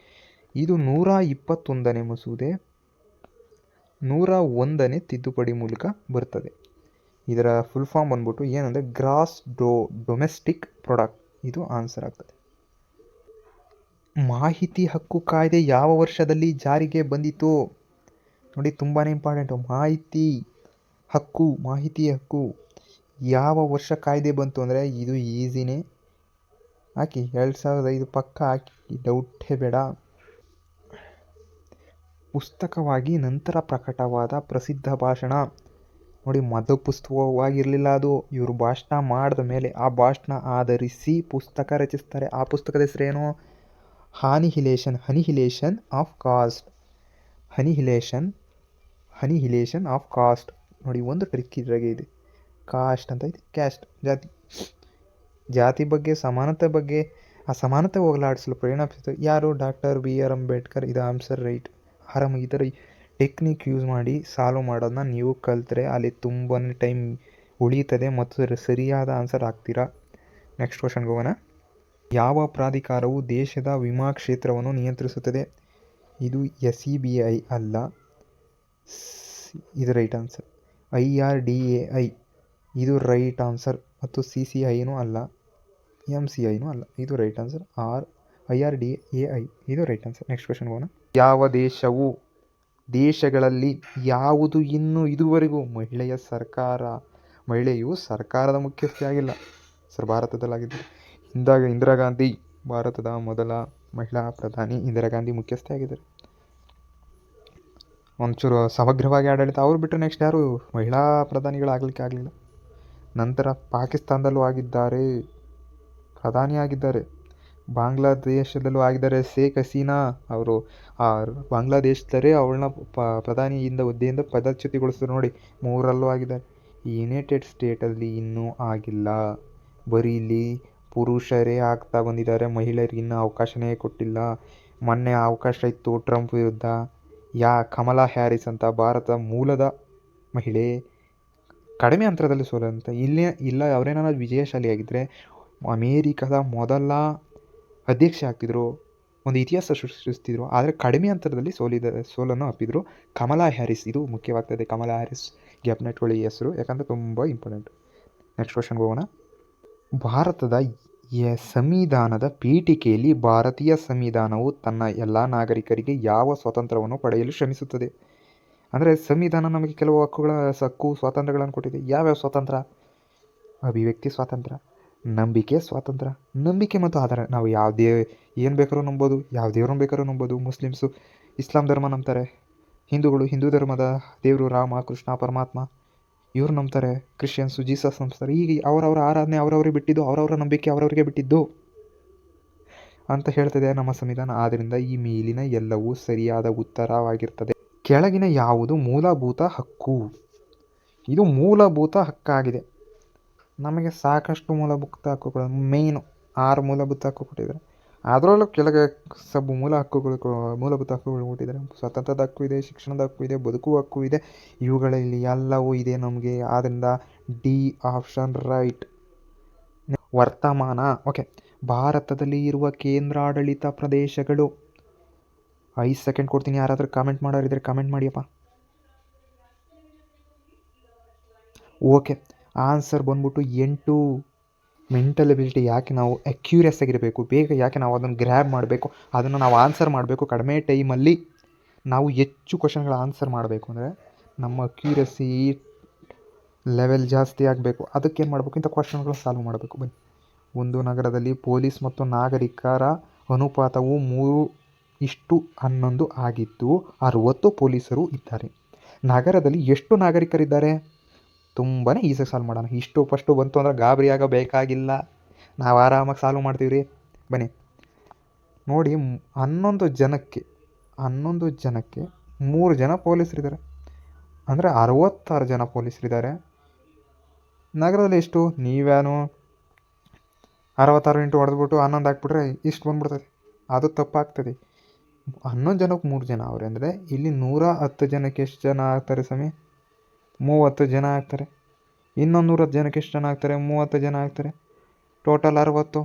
S1: ಇದು 121ನೇ ಮಸೂದೆ, 101ನೇ ತಿದ್ದುಪಡಿ ಮೂಲಕ ಬರ್ತದೆ. ಇದರ ಫುಲ್ ಫಾರ್ಮ್ ಬಂದ್ಬಿಟ್ಟು ಏನಂದರೆ ಗ್ರಾಸ್ ಡೊಮೆಸ್ಟಿಕ್ ಪ್ರಾಡಕ್ಟ್. ಇದು ಆನ್ಸರ್ ಆಗ್ತದೆ. ಮಾಹಿತಿ ಹಕ್ಕು ಕಾಯ್ದೆ ಯಾವ ವರ್ಷದಲ್ಲಿ ಜಾರಿಗೆ ಬಂದಿತು? ನೋಡಿ ತುಂಬಾ ಇಂಪಾರ್ಟೆಂಟು. ಮಾಹಿತಿ ಹಕ್ಕು ಯಾವ ವರ್ಷ ಕಾಯ್ದೆ ಬಂತು ಅಂದರೆ ಇದು ಈಸಿನೇ. ಹಾಕಿ 2005 ಪಕ್ಕ ಹಾಕಿ, ಡೌಟೇ ಬೇಡ. ಪುಸ್ತಕವಾಗಿ ನಂತರ ಪ್ರಕಟವಾದ ಪ್ರಸಿದ್ಧ ಭಾಷಣ. ನೋಡಿ ಮೊದಲು ಪುಸ್ತಕವಾಗಿರಲಿಲ್ಲ ಅದು. ಇವರು ಭಾಷಣ ಮಾಡಿದ ಮೇಲೆ ಆ ಭಾಷಣ ಆಧರಿಸಿ ಪುಸ್ತಕ ರಚಿಸ್ತಾರೆ. ಆ ಪುಸ್ತಕದ ಹೆಸರೇನು? ಹನಿಹಿಲೇಷನ್ ಆಫ್ ಕಾಸ್ಟ್. ನೋಡಿ ಒಂದು ಟ್ರಿಕ್ ಇದ್ರಾಗೆ ಇದೆ. ಕಾಸ್ಟ್ ಅಂತ ಇದೆ, ಕ್ಯಾಸ್ಟ್ ಜಾತಿ ಬಗ್ಗೆ, ಸಮಾನತೆ ಬಗ್ಗೆ. ಆ ಸಮಾನತೆ ಹೋಗಲಾಡಿಸಲು ಪ್ರೇರೇಪಿಸಿದ ಯಾರು? Doctor BR Ambedkar. ಇದು ಆನ್ಸರ್ ರೈಟ್. ಇದರ ಟೆಕ್ನಿಕ್ ಯೂಸ್ ಮಾಡಿ ಸಾಲ್ವ್ ಮಾಡೋದನ್ನ ನೀವು ಕಲಿತ್ರೆ ಅಲ್ಲಿ ತುಂಬಾ ಟೈಮ್ ಉಳಿಯುತ್ತದೆ ಮತ್ತು ಸರಿಯಾದ ಆನ್ಸರ್ ಆಗ್ತೀರಾ. ನೆಕ್ಸ್ಟ್ ಕ್ವಶನ್ಗೆ ಹೋಗೋಣ. ಯಾವ ಪ್ರಾಧಿಕಾರವು ದೇಶದ ವಿಮಾ ಕ್ಷೇತ್ರವನ್ನು ನಿಯಂತ್ರಿಸುತ್ತದೆ? ಇದು SEBI ಅಲ್ಲ, ಇದು ರೈಟ್ ಆನ್ಸರ್. IRDAI ಇದು ರೈಟ್ ಆನ್ಸರ್. ಮತ್ತು CCIನೂ ಅಲ್ಲ, MCIನೂ ಅಲ್ಲ. ಇದು ರೈಟ್ ಆನ್ಸರ್. IRDAI ಇದು ರೈಟ್ ಆನ್ಸರ್. ನೆಕ್ಸ್ಟ್ ಕ್ವಶನ್ಗೆ ಹೋಗೋಣ. ಯಾವ ದೇಶಗಳಲ್ಲಿ ಯಾವುದು ಇನ್ನೂ ಇದುವರೆಗೂ ಮಹಿಳೆಯು ಸರ್ಕಾರದ ಮುಖ್ಯಸ್ಥೆ ಆಗಿಲ್ಲ? ಸರ್, ಭಾರತದಲ್ಲಾಗಿದ್ದರು. ಇಂದಿರಾ ಗಾಂಧಿ ಭಾರತದ ಮೊದಲ ಮಹಿಳಾ ಪ್ರಧಾನಿ. ಇಂದಿರಾ ಗಾಂಧಿ ಮುಖ್ಯಸ್ಥೆ ಆಗಿದ್ದಾರೆ. ಒಂಚೂರು ಸಮಗ್ರವಾಗಿ ಆಡಳಿತ ಅವ್ರು ಬಿಟ್ಟರೆ ನೆಕ್ಸ್ಟ್ ಯಾರು ಮಹಿಳಾ ಪ್ರಧಾನಿಗಳಾಗಲಿಕ್ಕೆ ಆಗಲಿಲ್ಲ. ನಂತರ ಪಾಕಿಸ್ತಾನದಲ್ಲೂ ಆಗಿದ್ದಾರೆ, ಪ್ರಧಾನಿಯಾಗಿದ್ದಾರೆ. ಬಾಂಗ್ಲಾದೇಶದಲ್ಲೂ ಆಗಿದ್ದಾರೆ. ಶೇಖ್ ಹಸೀನಾ ಅವರು ಬಾಂಗ್ಲಾದೇಶದಲ್ಲೇ ಅವಳನ್ನ ಪ್ರಧಾನಿಯಿಂದ ಹುದ್ದೆಯಿಂದ ಪದಚ್ಯುತಿಗೊಳಿಸಿದ್ರು. ನೋಡಿ 3ರಲ್ಲೂ ಆಗಿದ್ದಾರೆ. ಯುನೈಟೆಡ್ ಸ್ಟೇಟಲ್ಲಿ ಇನ್ನೂ ಆಗಿಲ್ಲ. ಬರೀ ಇಲ್ಲಿ ಪುರುಷರೇ ಆಗ್ತಾ ಬಂದಿದ್ದಾರೆ, ಮಹಿಳೆಯರಿಗೆ ಇನ್ನೂ ಅವಕಾಶನೇ ಕೊಟ್ಟಿಲ್ಲ. ಮೊನ್ನೆ ಅವಕಾಶ ಇತ್ತು ಟ್ರಂಪ್ ವಿರುದ್ಧ. ಕಮಲಾ ಹ್ಯಾರಿಸ್ ಅಂತ ಭಾರತ ಮೂಲದ ಮಹಿಳೆ ಕಡಿಮೆ ಅಂತರದಲ್ಲಿ ಸೋಲಂತ. ಇಲ್ಲ ಅವರೇನಾದ್ರು ವಿಜಯಶಾಲಿಯಾಗಿದ್ದರೆ ಅಮೇರಿಕದ ಮೊದಲ ಅಧ್ಯಕ್ಷ ಆಗ್ತಿದ್ರು, ಒಂದು ಇತಿಹಾಸ ಸೃಷ್ಟಿಸ್ತಿದ್ರು. ಆದರೆ ಕಡಿಮೆ ಅಂತರದಲ್ಲಿ ಸೋಲನ್ನು ಅಪ್ಪಿದ್ರು ಕಮಲಾ ಹ್ಯಾರಿಸ್. ಇದು ಮುಖ್ಯವಾಗ್ತದೆ. ಕಮಲಾ ಹ್ಯಾರಿಸ್ ಗ್ಯಾಪ್ನ ಇಟ್ಕೊಳ್ಳಿ ಹೆಸರು, ಯಾಕಂದರೆ ತುಂಬ ಇಂಪಾರ್ಟೆಂಟ್. ನೆಕ್ಸ್ಟ್ ಕ್ವಶನ್ಗೆ ಹೋಗೋಣ. ಭಾರತದ ಸಂವಿಧಾನದ ಪೀಠಿಕೆಯಲ್ಲಿ ಭಾರತೀಯ ಸಂವಿಧಾನವು ತನ್ನ ಎಲ್ಲ ನಾಗರಿಕರಿಗೆ ಯಾವ ಸ್ವಾತಂತ್ರ್ಯವನ್ನು ಪಡೆಯಲು ಶ್ರಮಿಸುತ್ತದೆ? ಅಂದರೆ ಸಂವಿಧಾನ ನಮಗೆ ಕೆಲವು ಹಕ್ಕು ಸ್ವಾತಂತ್ರ್ಯಗಳನ್ನು ಕೊಟ್ಟಿದೆ. ಯಾವ್ಯಾವ ಸ್ವಾತಂತ್ರ್ಯ? ಅಭಿವ್ಯಕ್ತಿ ಸ್ವಾತಂತ್ರ್ಯ, ನಂಬಿಕೆ ಮತ್ತು ಆಧಾರ. ನಾವು ಏನು ಬೇಕಾದ್ರೂ ನಂಬೋದು, ಯಾವ ದೇವ್ರನ್ನ ಬೇಕಾದ್ರೂ ನಂಬೋದು. ಮುಸ್ಲಿಮ್ಸು ಇಸ್ಲಾಂ ಧರ್ಮ ನಂಬ್ತಾರೆ, ಹಿಂದೂಗಳು ಹಿಂದೂ ಧರ್ಮದ ದೇವರು ರಾಮ ಕೃಷ್ಣ ಪರಮಾತ್ಮ ಇವ್ರು ನಂಬ್ತಾರೆ, ಕ್ರಿಶ್ಚಿಯನ್ಸು ಜೀಸಸ್ ನಂಬ್ತಾರೆ. ಈಗ ಅವರವರ ಆರಾಧನೆ ಅವರವರಿಗೆ ಬಿಟ್ಟಿದ್ದು, ಅವರವರ ನಂಬಿಕೆ ಅವರವರಿಗೆ ಬಿಟ್ಟಿದ್ದು ಅಂತ ಹೇಳ್ತದೆ ನಮ್ಮ ಸಂವಿಧಾನ. ಆದ್ದರಿಂದ ಈ ಮೇಲಿನ ಎಲ್ಲವೂ ಸರಿಯಾದ ಉತ್ತರವಾಗಿರ್ತದೆ. ಕೆಳಗಿನ ಯಾವುದು ಮೂಲಭೂತ ಹಕ್ಕು? ಇದು ಮೂಲಭೂತ ಹಕ್ಕಾಗಿದೆ. ನಮಗೆ ಸಾಕಷ್ಟು ಮೂಲಭೂತ ಹಕ್ಕುಗಳು, ಮೇಯ್ನು 6 ಮೂಲಭೂತ ಹಕ್ಕು ಕೊಟ್ಟಿದ್ದಾರೆ. ಅದರಲ್ಲೂ ಕೆಳಗೆ ಮೂಲಭೂತ ಹಕ್ಕುಗಳು ಕೊಟ್ಟಿದ್ದಾರೆ. ಸ್ವಾತಂತ್ರ್ಯದ ಹಕ್ಕು ಇದೆ, ಶಿಕ್ಷಣದ ಹಕ್ಕು ಇದೆ, ಬದುಕುವ ಹಕ್ಕು ಇದೆ. ಇವುಗಳಲ್ಲಿ ಎಲ್ಲವೂ ಇದೆ ನಮಗೆ. ಆದ್ದರಿಂದ ಡಿ ಆಪ್ಷನ್ ರೈಟ್. ವರ್ತಮಾನ. ಓಕೆ, ಭಾರತದಲ್ಲಿ ಇರುವ ಕೇಂದ್ರಾಡಳಿತ ಪ್ರದೇಶಗಳು 5 ಸೆಕೆಂಡ್ ಕೊಡ್ತೀನಿ. ಯಾರಾದರೂ ಕಾಮೆಂಟ್ ಮಾಡೋರಿದ್ರೆ ಕಾಮೆಂಟ್ ಮಾಡಿಯಪ್ಪ. ಓಕೆ, ಆನ್ಸರ್ ಬಂದ್ಬಿಟ್ಟು 8. Mental ability. ಯಾಕೆ ನಾವು ಅಕ್ಯೂರಿಯಸ್ ಆಗಿರಬೇಕು, ಬೇಗ ಯಾಕೆ ನಾವು ಅದನ್ನು ಗ್ರ್ಯಾಬ್ ಮಾಡಬೇಕು, ಅದನ್ನು ನಾವು ಆನ್ಸರ್ ಮಾಡಬೇಕು. ಕಡಿಮೆ ಟೈಮಲ್ಲಿ ನಾವು ಹೆಚ್ಚು ಕ್ವಶನ್ಗಳ ಆನ್ಸರ್ ಮಾಡಬೇಕು ಅಂದರೆ ನಮ್ಮ ಅಕ್ಯೂರಸಿ ಲೆವೆಲ್ ಜಾಸ್ತಿ ಆಗಬೇಕು. ಅದಕ್ಕೇನು ಮಾಡಬೇಕು, ಇಂಥ ಕ್ವಶನ್ಗಳು ಸಾಲ್ವ್ ಮಾಡಬೇಕು. ಬನ್ನಿ. ಒಂದು ನಗರದಲ್ಲಿ ಪೊಲೀಸ್ ಮತ್ತು ನಾಗರಿಕರ ಅನುಪಾತವು 3:11 ಆಗಿದ್ದು 60 ಪೊಲೀಸರು ಇದ್ದಾರೆ. ನಗರದಲ್ಲಿ ಎಷ್ಟು ನಾಗರಿಕರಿದ್ದಾರೆ? ತುಂಬಾ ಈಸಿಯಾಗಿ ಸಾಲ್ವ್ ಮಾಡೋಣ. ಇಷ್ಟು ಫಸ್ಟು ಬಂತು ಅಂದರೆ ಗಾಬರಿ ಆಗಬೇಕಾಗಿಲ್ಲ, ನಾವು ಆರಾಮಾಗಿ ಸಾಲ್ವ್ ಮಾಡ್ತೀವಿ ರೀ. ಬನ್ನಿ ನೋಡಿ, 11 ಜನಕ್ಕೆ 3 ಜನ ಪೊಲೀಸರಿದ್ದಾರೆ, ಅಂದರೆ 66 ಜನ ಪೊಲೀಸರಿದ್ದಾರೆ. ನಗರದಲ್ಲಿ ಎಷ್ಟು? ನೀವ್ಯಾನು 66 ಇಂಟು ಹೊಡೆದ್ಬಿಟ್ಟು 11 ಹಾಕ್ಬಿಟ್ರೆ ಇಷ್ಟು ಬಂದ್ಬಿಡ್ತದೆ. ಅದು ತಪ್ಪಾಗ್ತದೆ. 11 ಜನಕ್ಕೆ 3 ಜನ ಅವ್ರೆ ಅಂದರೆ ಇಲ್ಲಿ 110 ಜನಕ್ಕೆ ಎಷ್ಟು ಜನ ಆಗ್ತಾರೆ ಸ್ವಾಮಿ? 30 ಜನ ಆಗ್ತಾರೆ. ಇನ್ನೊಂದು 110 ಜನಕ್ಕೆ ಎಷ್ಟು ಜನ ಆಗ್ತಾರೆ? 30 ಜನ ಆಗ್ತಾರೆ. ಟೋಟಲ್ 60.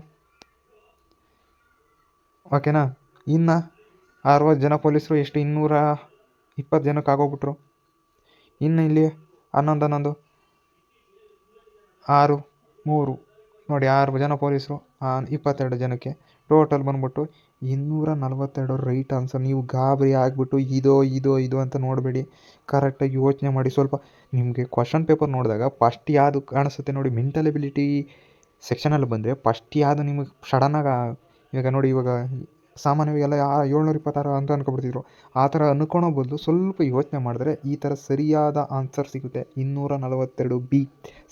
S1: ಓಕೆನಾ? ಇನ್ನು 60 ಜನ ಪೊಲೀಸರು ಎಷ್ಟು? 220 ಜನಕ್ಕೆ ಆಗೋಗ್ಬಿಟ್ರು. ಇನ್ನು ಇಲ್ಲಿ 11 6 3 ನೋಡಿ, 6 ಜನ ಪೊಲೀಸರು 22 ಜನಕ್ಕೆ. ಟೋಟಲ್ ಬಂದ್ಬಿಟ್ಟು 242 ರೈಟ್ ಆನ್ಸರ್. ನೀವು ಗಾಬರಿ ಆಗಿಬಿಟ್ಟು ಇದು ಅಂತ ನೋಡಬೇಡಿ, ಕರೆಕ್ಟಾಗಿ ಯೋಚನೆ ಮಾಡಿ. ಸ್ವಲ್ಪ ನಿಮಗೆ ಕ್ವಶನ್ ಪೇಪರ್ ನೋಡಿದಾಗ ಫಸ್ಟ್ ಯಾವುದು ಕಾಣಿಸುತ್ತೆ ನೋಡಿ, ಮೆಂಟಲ್ ಎಬಿಲಿಟಿ ಸೆಕ್ಷನಲ್ಲಿ ಬಂದರೆ ಫಸ್ಟ್ ಯಾವುದು ನಿಮಗೆ ಸಡನ್ನಾಗಿ, ಇವಾಗ ನೋಡಿ, ಇವಾಗ ಸಾಮಾನ್ಯವಾಗೆಲ್ಲ 726 ಅಂತ ಅನ್ಕೊಬಿಡ್ತಿದ್ರು. ಆ ಥರ ಅನ್ಕೊಳೋ ಬದಲು ಸ್ವಲ್ಪ ಯೋಚನೆ ಮಾಡಿದ್ರೆ ಈ ಥರ ಸರಿಯಾದ ಆನ್ಸರ್ ಸಿಗುತ್ತೆ. 242B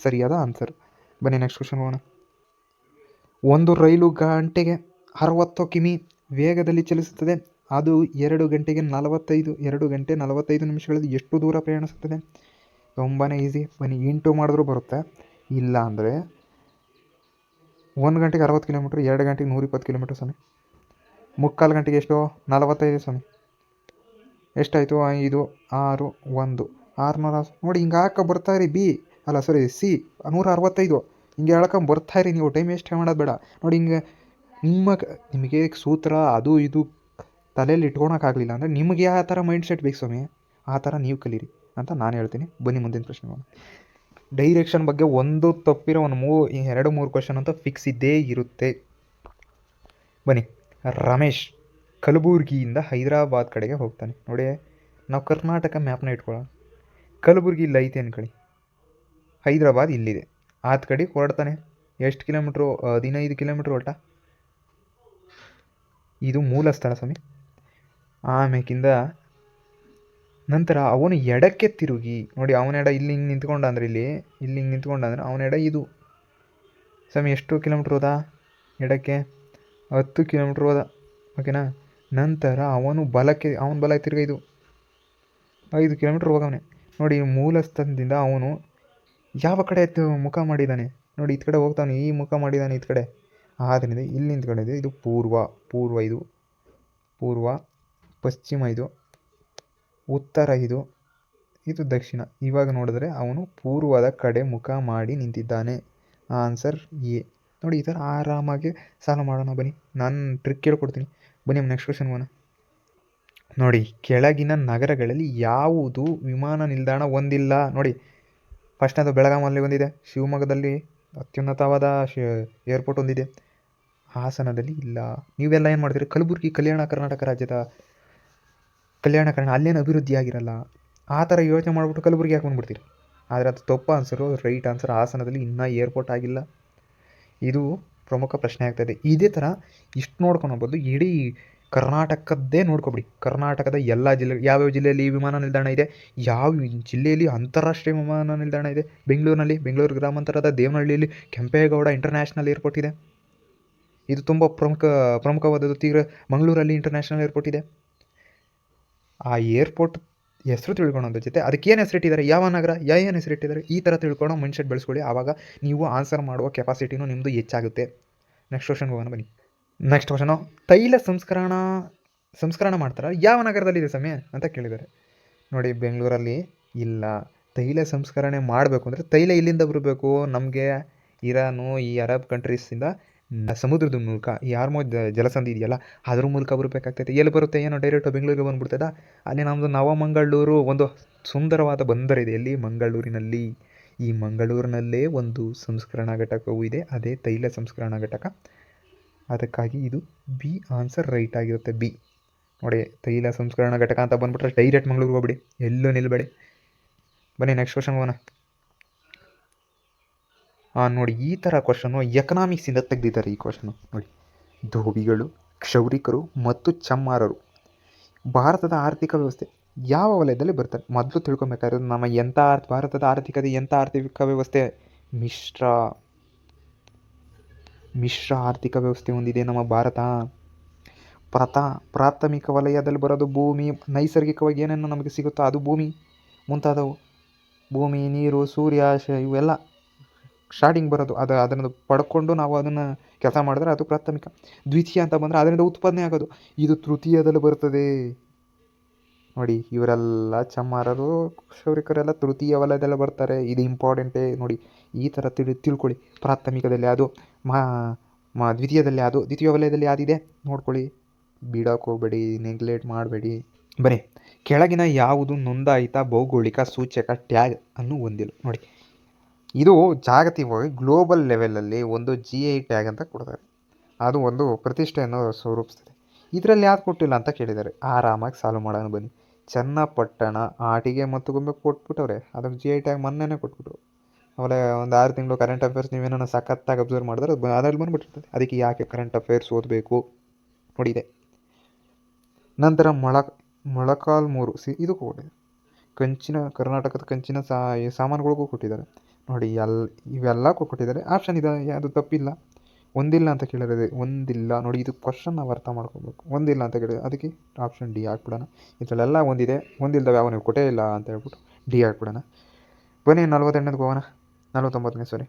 S1: ಸರಿಯಾದ ಆನ್ಸರ್. ಬನ್ನಿ ನೆಕ್ಸ್ಟ್ ಕ್ವಶನ್ ಹೋಗೋಣ. ಒಂದು ರೈಲು ಗಂಟೆಗೆ 60 ಕಿಮಿ ವೇಗದಲ್ಲಿ ಚಲಿಸುತ್ತದೆ. ಅದು 2 ಗಂಟೆ 45 ನಿಮಿಷಗಳಲ್ಲಿ ಎಷ್ಟು ದೂರ ಪ್ರಯಾಣಿಸುತ್ತದೆ? ತುಂಬಾ ಈಸಿ. ಬನ್ನಿ, ಇಂಟು ಮಾಡಿದ್ರೂ ಬರುತ್ತೆ. ಇಲ್ಲ ಅಂದರೆ 1 ಗಂಟೆಗೆ 60 ಕಿಲೋಮೀಟ್ರ್, 2 ಗಂಟೆಗೆ 120 ಕಿಲೋಮೀಟ್ರ್ ಸ್ವಾಮಿ. 3/4 ಗಂಟೆಗೆ ಎಷ್ಟು? 45 ಸ್ವಾಮಿ. ಎಷ್ಟಾಯಿತು? 5 6 1 600. ನೋಡಿ, ಹಿಂಗೆ ಹಾಕ ಬರ್ತಾಯಿರಿ. ಸಿ 165 ಹಿಂಗೆ ಹೇಳ್ಕೊಂಡ್ ಬರ್ತಾಯಿರಿ. ನೀವು ಟೈಮ್ ವೇಸ್ಟ್ ಮಾಡೋದು ಬೇಡ. ನೋಡಿ, ಹಿಂಗೆ ನಿಮಗೆ ಸೂತ್ರ ಅದು ಇದು ತಲೆಯಲ್ಲಿ ಇಟ್ಕೊಳಕ್ಕಾಗಲಿಲ್ಲ ಅಂದರೆ ನಿಮಗೆ ಯಾವ ಥರ ಮೈಂಡ್ ಸೆಟ್ ಬೇಕು ಸ್ವಾಮಿ, ಆ ಥರ ನೀವು ಕಲೀರಿ ಅಂತ ನಾನು ಹೇಳ್ತೀನಿ. ಬನ್ನಿ ಮುಂದಿನ ಪ್ರಶ್ನೆ. ಡೈರೆಕ್ಷನ್ ಬಗ್ಗೆ ಒಂದು ತಪ್ಪಿರೋ ಒಂದು 2-3 ಕ್ವಶನ್ ಅಂತ ಫಿಕ್ಸ್ ಇದ್ದೇ ಇರುತ್ತೆ. ಬನ್ನಿ, ರಮೇಶ್ ಕಲಬುರ್ಗಿಯಿಂದ ಹೈದರಾಬಾದ್ ಕಡೆಗೆ ಹೋಗ್ತಾನೆ. ನೋಡಿ, ನಾವು ಕರ್ನಾಟಕ ಮ್ಯಾಪ್ನ ಇಟ್ಕೊಳ್ಳೋಣ. ಕಲಬುರ್ಗಿ ಇಲ್ಲಿ ಐತೆ ಅನ್ಕೊಳ್ಳಿ, ಹೈದರಾಬಾದ್ ಇಲ್ಲಿದೆ. ಆದ ಕಡೆ ಹೊರಡ್ತಾನೆ. ಎಷ್ಟು ಕಿಲೋಮೀಟ್ರು? 15 ಕಿಲೋಮೀಟ್ರ್ ಹೊರಟ. ಇದು ಮೂಲ ಸ್ಥಳ ಸ್ವಾಮಿ. ಆಮೇಕಿಂದ ನಂತರ ಅವನು ಎಡಕ್ಕೆ ತಿರುಗಿ ನೋಡಿ, ಅವನ ಎಡ ಇಲ್ಲಿ ಹಿಂಗೆ ನಿಂತ್ಕೊಂಡ ಅಂದರೆ ಇಲ್ಲಿ ಹಿಂಗೆ ನಿಂತ್ಕೊಂಡ ಅಂದರೆ ಅವನ ಎಡ ಇದು ಸ್ವಾಮಿ. ಎಷ್ಟು ಕಿಲೋಮೀಟ್ರ್ ಹೋದ? ಎಡಕ್ಕೆ 10 ಕಿಲೋಮೀಟ್ರ್ ಹೋದ. ಓಕೆನಾ? ನಂತರ ಅವನ ಬಲ ತಿರುಗ ಇದು 5 ಕಿಲೋಮೀಟ್ರ್ ಹೋಗವನೆ. ನೋಡಿ, ಮೂಲ ಸ್ಥಳದಿಂದ ಅವನು ಯಾವ ಕಡೆ ಮುಖ ಮಾಡಿದ್ದಾನೆ ನೋಡಿ, ಈ ಕಡೆ ಹೋಗ್ತಾನೆ. ಈ ಮುಖ ಮಾಡಿದ್ದಾನೆ ಈ ಕಡೆ. ಆದ್ದರಿಂದ ಇಲ್ಲಿ ನಿಂತ್ಕೊಂಡಿದೆ. ಇದು ಪೂರ್ವ, ಇದು ಪೂರ್ವ, ಪಶ್ಚಿಮ, ಇದು ಉತ್ತರ, ಇದು ದಕ್ಷಿಣ. ಇವಾಗ ನೋಡಿದ್ರೆ ಅವನು ಪೂರ್ವದ ಕಡೆ ಮುಖ ಮಾಡಿ ನಿಂತಿದ್ದಾನೆ. Answer A. ನೋಡಿ, ಈ ಥರ ಆರಾಮಾಗಿ ಸಾಲ್ವ್ ಮಾಡೋಣ. ಬನ್ನಿ, ನಾನು ಟ್ರಿಕ್ ಹೇಳ್ಕೊಡ್ತೀನಿ. ಬನ್ನಿ ನೆಕ್ಸ್ಟ್ ಕ್ವಶನ್ ಹೋಗೋಣ. ನೋಡಿ, ಕೆಳಗಿನ ನಗರಗಳಲ್ಲಿ ಯಾವುದು ವಿಮಾನ ನಿಲ್ದಾಣ ಹೊಂದಿಲ್ಲ? ನೋಡಿ, ಫಸ್ಟ್ನೇದು ಬೆಳಗಾಮಲ್ಲಿ ಒಂದಿದೆ, ಶಿವಮೊಗ್ಗದಲ್ಲಿ ಅತ್ಯುನ್ನತವಾದ ಏರ್ಪೋರ್ಟ್ ಒಂದಿದೆ, ಹಾಸನದಲ್ಲಿ ಇಲ್ಲ. ನೀವೆಲ್ಲ ಏನು ಮಾಡ್ತೀರಿ? ಕಲಬುರಗಿ ಕರ್ನಾಟಕ ರಾಜ್ಯದ ಅಲ್ಲೇನು ಅಭಿವೃದ್ಧಿ ಆಗಿರಲ್ಲ, ಆ ಥರ ಯೋಚನೆ ಮಾಡಿಬಿಟ್ಟು ಕಲಬುರಗಿ ಹಾಕೊಂಡ್ಬಿಡ್ತೀರಿ. ಆದರೆ ಅದು ತಪ್ಪು ಆನ್ಸರು. ರೈಟ್ ಆನ್ಸರ್ ಹಾಸನದಲ್ಲಿ ಇನ್ನೂ ಏರ್ಪೋರ್ಟ್ ಆಗಿಲ್ಲ. ಇದು ಪ್ರಮುಖ ಪ್ರಶ್ನೆ ಆಗ್ತಾಯಿದೆ. ಇದೇ ಥರ ಇಷ್ಟು ನೋಡ್ಕೊಳಬೋದು, ಇಡೀ ಕರ್ನಾಟಕದ್ದೇ ನೋಡ್ಕೊಬಿಡಿ. ಕರ್ನಾಟಕದ ಎಲ್ಲ ಯಾವ್ಯಾವ ಜಿಲ್ಲೆಯಲ್ಲಿ ವಿಮಾನ ನಿಲ್ದಾಣ ಇದೆ, ಯಾವ ಜಿಲ್ಲೆಯಲ್ಲಿ ಅಂತಾರಾಷ್ಟ್ರೀಯ ವಿಮಾನ ನಿಲ್ದಾಣ ಇದೆ. ಬೆಂಗಳೂರು ಗ್ರಾಮಾಂತರದ ದೇವನಹಳ್ಳಿಯಲ್ಲಿ ಕೆಂಪೇಗೌಡ ಇಂಟರ್ನ್ಯಾಷನಲ್ ಏರ್ಪೋರ್ಟ್ ಇದೆ. ಇದು ತುಂಬ ಪ್ರಮುಖವಾದದ್ದು. ಮಂಗಳೂರಲ್ಲಿ ಇಂಟರ್ನ್ಯಾಷನಲ್ ಏರ್ಪೋರ್ಟ್ ಇದೆ. ಆ ಏರ್ಪೋರ್ಟ್ ಹೆಸರು ತಿಳ್ಕೊಳೋದ್ರ ಜೊತೆ ಅದಕ್ಕೆ ಏನು ಹೆಸರಿಟ್ಟಿದ್ದಾರೆ, ಯಾವ ನಗರ ಏನು ಹೆಸರಿಟ್ಟಿದ್ದಾರೆ, ಈ ಥರ ತಿಳ್ಕೊಳ್ಳೋ ಮೈಂಡ್ಸೆಟ್ ಬೆಳೆಸ್ಕೊಳ್ಳಿ. ಆವಾಗ ನೀವು ಆನ್ಸರ್ ಮಾಡುವ ಕೆಪಾಸಿಟಿನೂ ನಿಮ್ಮದು ಹೆಚ್ಚಾಗುತ್ತೆ. ನೆಕ್ಸ್ಟ್ ಕ್ವಶನ್ಗೆ ಹೋಗೋಣ ಬನ್ನಿ. ನೆಕ್ಸ್ಟ್ ಕ್ವಶನು, ತೈಲ ಸಂಸ್ಕರಣ ಮಾಡ್ತಾರೆ ಯಾವ ನಗರದಲ್ಲಿದೆ ಸಮಯ ಅಂತ ಕೇಳಿದ್ದಾರೆ. ನೋಡಿ, ಬೆಂಗಳೂರಲ್ಲಿ ಇಲ್ಲ. ತೈಲ ಸಂಸ್ಕರಣೆ ಮಾಡಬೇಕು ಅಂದರೆ ತೈಲ ಇಲ್ಲಿಂದ ಬರಬೇಕು. ನಮಗೆ ಇರಾನು, ಈ ಅರಬ್ ಕಂಟ್ರೀಸಿಂದ ಸಮುದ್ರದ ಮೂಲಕ ಈ ಹಾರ್ಮೋನ್ ಜಲಸಂಧಿ ಇದೆಯಲ್ಲ ಅದ್ರ ಮೂಲಕ ಬರಬೇಕಾಗ್ತೈತೆ. ಎಲ್ಲಿ ಬರುತ್ತೆ ಏನೋ ಡೈರೆಕ್ಟ್ ಬೆಂಗಳೂರಿಗೆ ಬಂದ್ಬಿಡ್ತದ. ಅಲ್ಲಿ ನಮ್ಮದು ನವಮಂಗಳೂರು ಒಂದು ಸುಂದರವಾದ ಬಂದರಿದೆ. ಎಲ್ಲಿ? ಮಂಗಳೂರಿನಲ್ಲಿ. ಈ ಮಂಗಳೂರಿನಲ್ಲೇ ಒಂದು ಸಂಸ್ಕರಣಾ ಘಟಕವೂ ಇದೆ, ಅದೇ ತೈಲ ಸಂಸ್ಕರಣಾ ಘಟಕ. ಅದಕ್ಕಾಗಿ ಇದು ಬಿ ಆನ್ಸರ್ ರೈಟ್ ಆಗಿರುತ್ತೆ. ಬಿ ನೋಡಿ, ತೈಲ ಸಂಸ್ಕರಣಾ ಘಟಕ ಅಂತ ಬಂದ್ಬಿಟ್ರೆ ಡೈರೆಕ್ಟ್ ಮಂಗಳೂರಿಗೆ ಹೋಗ್ಬಿಡಿ, ಎಲ್ಲೂ ನಿಲ್ಬೇಡಿ. ಬನ್ನಿ ನೆಕ್ಸ್ಟ್ ಕ್ವಶನ್ ಹೋಗೋಣ. ನೋಡಿ, ಈ ಥರ ಕ್ವಶನು ಎಕನಾಮಿಕ್ಸಿಂದ ತೆಗೆದಿದ್ದಾರೆ. ಈ ಕ್ವಶನು ನೋಡಿ, ಧೋಬಿಗಳು, ಕ್ಷೌರಿಕರು ಮತ್ತು ಚಮ್ಮಾರರು ಭಾರತದ ಆರ್ಥಿಕ ವ್ಯವಸ್ಥೆ ಯಾವ ವಲಯದಲ್ಲಿ ಬರ್ತಾರೆ? ಮೊದಲು ತಿಳ್ಕೊಬೇಕಾದ್ರೆ ನಮ್ಮ ಭಾರತದ ಆರ್ಥಿಕತೆ ಎಂಥ ಆರ್ಥಿಕ ವ್ಯವಸ್ಥೆ? ಮಿಶ್ರ ಆರ್ಥಿಕ ವ್ಯವಸ್ಥೆ ಹೊಂದಿದೆ ನಮ್ಮ ಭಾರತ. ಪ್ರಾಥಮಿಕ ವಲಯದಲ್ಲಿ ಬರೋದು ಭೂಮಿ, ನೈಸರ್ಗಿಕವಾಗಿ ಏನೇನು ನಮಗೆ ಸಿಗುತ್ತೋ ಅದು ಭೂಮಿ ಮುಂತಾದವು. ಭೂಮಿ, ನೀರು, ಸೂರ್ಯಾಶ ಇವೆಲ್ಲ ಸ್ಟಾರ್ಟಿಂಗ್ ಬರೋದು. ಅದನ್ನು ಪಡ್ಕೊಂಡು ನಾವು ಅದನ್ನು ಕೆಲಸ ಮಾಡಿದ್ರೆ ಅದು ಪ್ರಾಥಮಿಕ. ದ್ವಿತೀಯ ಅಂತ ಬಂದರೆ ಅದರಿಂದ ಉತ್ಪಾದನೆ ಆಗೋದು, ಇದು ತೃತೀಯದಲ್ಲಿ ಬರ್ತದೆ. ನೋಡಿ, ಇವರೆಲ್ಲ ಚಮ್ಮಾರರು, ಕ್ಷೌರಿಕರೆಲ್ಲ ತೃತೀಯ ವಲಯದಲ್ಲಿ ಬರ್ತಾರೆ. ಇದು ಇಂಪಾರ್ಟೆಂಟೇ. ನೋಡಿ, ಈ ಥರ ತಿಳ್ಕೊಳ್ಳಿ. ಪ್ರಾಥಮಿಕದಲ್ಲಿ ಅದು, ದ್ವಿತೀಯದಲ್ಲಿ ಅದು, ದ್ವಿತೀಯ ವಲಯದಲ್ಲಿ ಯಾವ್ದಿದೆ ನೋಡ್ಕೊಳ್ಳಿ. ಬಿಡೋಕೆ ಹೋಗಬೇಡಿ, ನೆಗ್ಲೆಕ್ಟ್ ಮಾಡಬೇಡಿ. ಬನ್ನಿ, ಕೆಳಗಿನ ಯಾವುದು ನೋಂದಾಯಿತ ಭೌಗೋಳಿಕ ಸೂಚಕ ಟ್ಯಾಗ್ ಅನ್ನು ಹೊಂದಿಲ್ಲ? ನೋಡಿ, ಇದು ಜಾಗತಿಕವಾಗಿ ಗ್ಲೋಬಲ್ ಲೆವೆಲಲ್ಲಿ ಒಂದು GI ಟ್ಯಾಗ್ ಅಂತ ಕೊಡ್ತಾರೆ. ಅದು ಒಂದು ಪ್ರತಿಷ್ಠೆಯನ್ನು ಸ್ವರೂಪಿಸ್ತದೆ. ಇದರಲ್ಲಿ ಯಾವ್ದು ಕೊಟ್ಟಿಲ್ಲ ಅಂತ ಕೇಳಿದ್ದಾರೆ. ಆರಾಮಾಗಿ ಸಾಲ್ವ್ ಮಾಡೋಣ ಬನ್ನಿ. ಚನ್ನಪಟ್ಟಣ ಆಟಿಕೆ ಮತ್ತು ಗೊಂಬೆ ಕೊಟ್ಬಿಟ್ಟವ್ರೆ, ಅದಕ್ಕೆ GI ಟ್ಯಾಗ್ ಮೊನ್ನೆನೇ ಕೊಟ್ಬಿಟ್ರು. ಆಮೇಲೆ ಒಂದು 6 ತಿಂಗಳು ಕರೆಂಟ್ ಅಫೇರ್ಸ್ ನೀವೇನೋ ಸಖತ್ತಾಗಿ ಅಬ್ಸರ್ವ್ ಮಾಡಿದ್ರೆ ಅದರಲ್ಲಿ ಬಂದುಬಿಟ್ಟಿರ್ತದೆ. ಅದಕ್ಕೆ ಯಾಕೆ ಕರೆಂಟ್ ಅಫೇರ್ಸ್ ಓದಬೇಕು ನೋಡಿದೆ. ನಂತರ ಮೊಳಕಾಲ್ಮೂರು ಇದು ಕೊಟ್ಟಿದೆ. ಕರ್ನಾಟಕದ ಕಂಚಿನ ಸಾಮಾನುಗಳಿಗೂ ಕೊಟ್ಟಿದ್ದಾರೆ. ನೋಡಿ, ಇವೆಲ್ಲ ಕೊಟ್ಟಿದ್ದಾರೆ. ಆಪ್ಷನ್ ಇದೆ, ಅದು ತಪ್ಪಿಲ್ಲ. ಒಂದಿಲ್ಲ ಅಂತ ಕೇಳಿರೋದು, ಒಂದಿಲ್ಲ. ನೋಡಿ, ಇದು ಕ್ವಶನ್ ನಾವು ಅರ್ಥ ಮಾಡ್ಕೋಬೇಕು. ಒಂದಿಲ್ಲ ಅಂತ ಕೇಳಿದ್ರೆ ಅದಕ್ಕೆ ಆಪ್ಷನ್ ಡಿ ಹಾಕ್ಬಿಡೋಣ. ಇದರಲ್ಲೆಲ್ಲ ಒಂದಿದೆ, ಒಂದಿಲ್ಲದವೆ ಯಾವ ನೀವು ಕೊಟ್ಟೇ ಇಲ್ಲ ಅಂತ ಹೇಳ್ಬಿಟ್ಟು ಡಿ ಹಾಕ್ಬಿಡೋಣ. ಬನ್ನಿ 48ನೇದು ಹೋಗೋಣ. 49ನೇ ಸಾರಿ.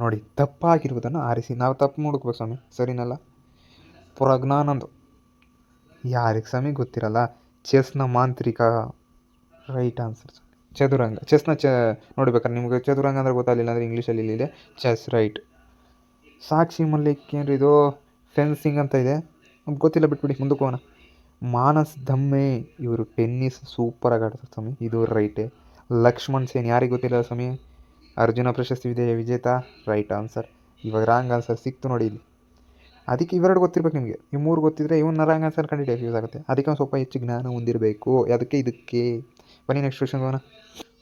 S1: ನೋಡಿ, ತಪ್ಪಾಗಿರುವುದನ್ನು ಆರಿಸಿ. ನಾವು ತಪ್ಪು ಹುಡುಕ್ಬೇಕು ಸ್ವಾಮಿ, ಸರಿನಲ್ಲ. ಪ್ರಜ್ಞಾನಂದ್ ಯಾರಿಗೆ ಸ್ವಾಮಿ ಗೊತ್ತಿರಲ್ಲ? ಚೆಸ್ನ ಮಾಂತ್ರಿಕ. ರೈಟ್ ಆನ್ಸರ್ ಚದುರಂಗ. ನೋಡ್ಬೇಕಾದ್ರೆ ನಿಮಗೆ ಚದುರಂಗ ಅಂದರೆ ಗೊತ್ತಾಗಲಿಲ್ಲ ಅಂದರೆ ಇಂಗ್ಲೀಷಲ್ಲಿ ಇಲ್ಲಿದೆ ಚೆಸ್. ರೈಟ್. ಸಾಕ್ಷಿ ಮಲ್ಲಿಕ್ ಏನ್ರಿ ಇದು? ಫೆನ್ಸಿಂಗ್ ಅಂತ ಇದೆ, ಗೊತ್ತಿಲ್ಲ, ಬಿಟ್ಬಿಡಿ. ಮುಂದಕ್ಕೆ ಹೋಗೋಣ. ಮಾನಸ್ ಧಮ್ಮೆ ಇವರು ಟೆನ್ನಿಸ್ ಸೂಪರಾಗಿ ಆಡ್ತಾರೆ ಸ್ವಾಮಿ, ಇದು ರೈಟೇ. ಲಕ್ಷ್ಮಣ್ ಸೇನ್ ಯಾರಿಗೆ ಗೊತ್ತಿಲ್ಲ ಸ್ವಾಮಿ? ಅರ್ಜುನ ಪ್ರಶಸ್ತಿ ವಿಜೇತ. Right answer. ಇವಾಗ ರಾಂಗ್ ಆನ್ಸರ್ ಸಿಕ್ತು ನೋಡಿ ಇಲ್ಲಿ. ಅದಕ್ಕೆ ಇವೆರಡು ಗೊತ್ತಿರ್ಬೇಕು ನಿಮಗೆ. ಈ 3 ಗೊತ್ತಿದ್ರೆ ಇವನ್ನ ರಾಂಗ್ ಆನ್ಸರ್ ಕಂಡಿಡಿಯೋಕೆ ಯೂಸ್ ಆಗುತ್ತೆ. ಅದಕ್ಕೆ ಒಂದು ಸ್ವಲ್ಪ ಹೆಚ್ಚು ಜ್ಞಾನ ಹೊಂದಿರಬೇಕು. ಇದಕ್ಕೆ ಬನ್ನಿ ನೆಕ್ಸ್ಟ್ ಕ್ವಶನ್ ಹೋಗೋಣ.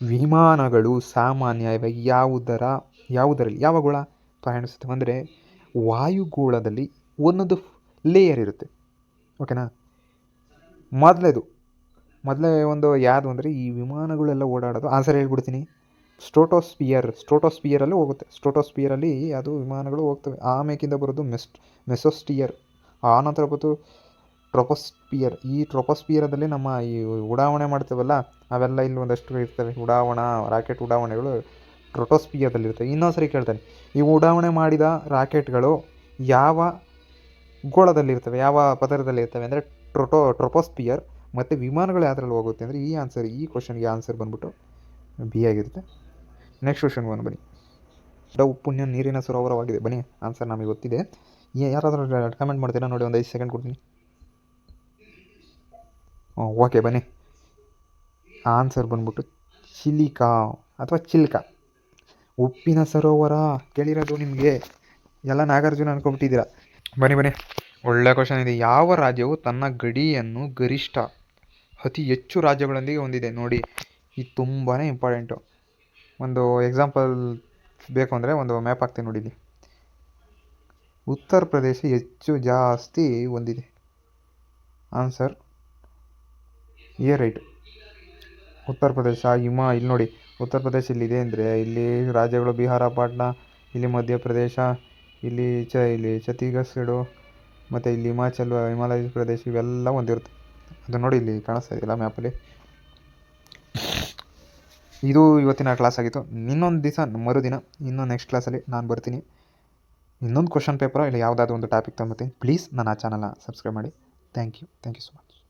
S1: ವಿಮಾನಗಳು ಸಾಮಾನ್ಯವಾಗಿ ಯಾವ ಗೋಳ ಪ್ರಯಾಣಿಸುತ್ತೆ? ಅಂದರೆ ವಾಯುಗೋಳದಲ್ಲಿ ಒಂದೊಂದು ಲೇಯರ್ ಇರುತ್ತೆ, ಓಕೆನಾ. ಮೊದಲೇ ಒಂದು ಯಾವುದು ಅಂದರೆ ಈ ವಿಮಾನಗಳೆಲ್ಲ ಓಡಾಡೋದು ಆನ್ಸರ್ ಹೇಳ್ಬಿಡ್ತೀನಿ. ಸ್ಟ್ರೋಟೋಸ್ಪಿಯರಲ್ಲಿ ಹೋಗುತ್ತೆ. ಸ್ಟ್ರೋಟೋಸ್ಪಿಯರಲ್ಲಿ ಅದು ವಿಮಾನಗಳು ಹೋಗ್ತವೆ. ಆಮೇಕಿಂದ ಬರೋದು ಮೆಸೋಸ್ಟಿಯರ್. ಆನಂತರ ಬಂದು ಟ್ರೋಪೋಸ್ಪಿಯರ್. ಈ ಟ್ರೋಪೋಸ್ಪಿಯರದಲ್ಲಿ ನಮ್ಮ ಈ ಉಡಾವಣೆ ಮಾಡ್ತೇವಲ್ಲ ಅವೆಲ್ಲ ಇಲ್ಲಿ ಒಂದಷ್ಟು ಇರ್ತವೆ. ರಾಕೆಟ್ ಉಡಾವಣೆಗಳು ಟ್ರೋಪೋಸ್ಪಿಯರ್ದಲ್ಲಿರ್ತವೆ. ಇನ್ನೊಂದ್ಸರಿ ಕೇಳ್ತಾನೆ, ಈ ಉಡಾವಣೆ ಮಾಡಿದ ರಾಕೆಟ್ಗಳು ಯಾವ ಗೋಳದಲ್ಲಿರ್ತವೆ, ಯಾವ ಪದರದಲ್ಲಿರ್ತವೆ ಅಂದರೆ ಟ್ರೋಪೋಸ್ಪಿಯರ್. ಮತ್ತು ವಿಮಾನಗಳು ಯಾವುದ್ರಲ್ಲಿ ಹೋಗುತ್ತೆ ಅಂದರೆ ಈ ಕ್ವಶನ್ಗೆ ಆನ್ಸರ್ ಬಂದ್ಬಿಟ್ಟು ಬಿ ಆಗಿರುತ್ತೆ. ನೆಕ್ಸ್ಟ್ ಕ್ವಶನ್ ಬನ್ನಿ. ಉಪ್ಪುಣ್ಯ ನೀರಿನ ಸರೋವರವಾಗಿದೆ. ಬನ್ನಿ, ಆನ್ಸರ್ ನಮಗೆ ಗೊತ್ತಿದೆ. ಯಾರಾದರೂ ಕಮೆಂಟ್ ಮಾಡ್ತೀರಾ ನೋಡಿ, ಒಂದು 5 ಸೆಕೆಂಡ್ ಕೊಡ್ತೀನಿ. ಓಕೆ, ಬನ್ನಿ. ಆನ್ಸರ್ ಬಂದ್ಬಿಟ್ಟು ಚಿಲಿಕಾ ಅಥವಾ ಚಿಲ್ಕ. ಉಪ್ಪಿನ ಸರೋವರ ಕೇಳಿರೋದು ನಿಮಗೆ ಎಲ್ಲ ನಾಗಾರ್ಜುನ ಅನ್ಕೊಂಬಿಟ್ಟಿದ್ದೀರಾ. ಬನ್ನಿ, ಒಳ್ಳೆ ಕ್ವಶನ್ ಇದೆ. ಯಾವ ರಾಜ್ಯವು ತನ್ನ ಗಡಿಯನ್ನು ಗರಿಷ್ಠ ಅತಿ ಹೆಚ್ಚು ರಾಜ್ಯಗಳೊಂದಿಗೆ ಹೊಂದಿದೆ? ನೋಡಿ, ಇದು ತುಂಬಾ ಇಂಪಾರ್ಟೆಂಟು. ಒಂದು ಎಕ್ಸಾಂಪಲ್ ಬೇಕು ಅಂದರೆ ಒಂದು ಮ್ಯಾಪ್ ಹಾಕ್ತೀನಿ ನೋಡಿ. ಇಲ್ಲಿ ಉತ್ತರ ಪ್ರದೇಶ ಜಾಸ್ತಿ ಹೊಂದಿದೆ. Answer right. ಉತ್ತರ ಪ್ರದೇಶ ಇಲ್ಲಿ ನೋಡಿ, ಉತ್ತರ ಪ್ರದೇಶ ಇಲ್ಲಿದೆ ಅಂದರೆ ಇಲ್ಲಿ ರಾಜ್ಯಗಳು ಬಿಹಾರ, ಪಾಟ್ನಾ, ಇಲ್ಲಿ ಮಧ್ಯಪ್ರದೇಶ, ಇಲ್ಲಿ ಛತ್ತೀಸ್ಗಢ, ಮತ್ತು ಇಲ್ಲಿ ಹಿಮಾಲಯ ಪ್ರದೇಶ ಇವೆಲ್ಲ ಹೊಂದಿರುತ್ತೆ. ಅದು ನೋಡಿ ಇಲ್ಲಿ ಕಾಣಿಸ್ತಾ ಇದೆಯಲ್ಲ ಮ್ಯಾಪಲ್ಲಿ. ಇದು ಇವತ್ತಿನ ಕ್ಲಾಸ್ ಆಗಿತ್ತು. ಇನ್ನೊಂದು ದಿವಸ ಮರುದಿನ ನೆಕ್ಸ್ಟ್ ಕ್ಲಾಸಲ್ಲಿ ನಾನು ಬರ್ತೀನಿ. ಇನ್ನೊಂದು ಕ್ವಶನ್ ಪೇಪರ್ ಇಲ್ಲ ಯಾವುದಾದ್ರು ಒಂದು ಟಾಪಿಕ್ ತೊಗೊಂಬರ್ತೀನಿ. ಪ್ಲೀಸ್ ನನ್ನ ಚಾನಲ್ನ ಸಬ್ಸ್ಕ್ರೈಬ್ ಮಾಡಿ. Thank you so much.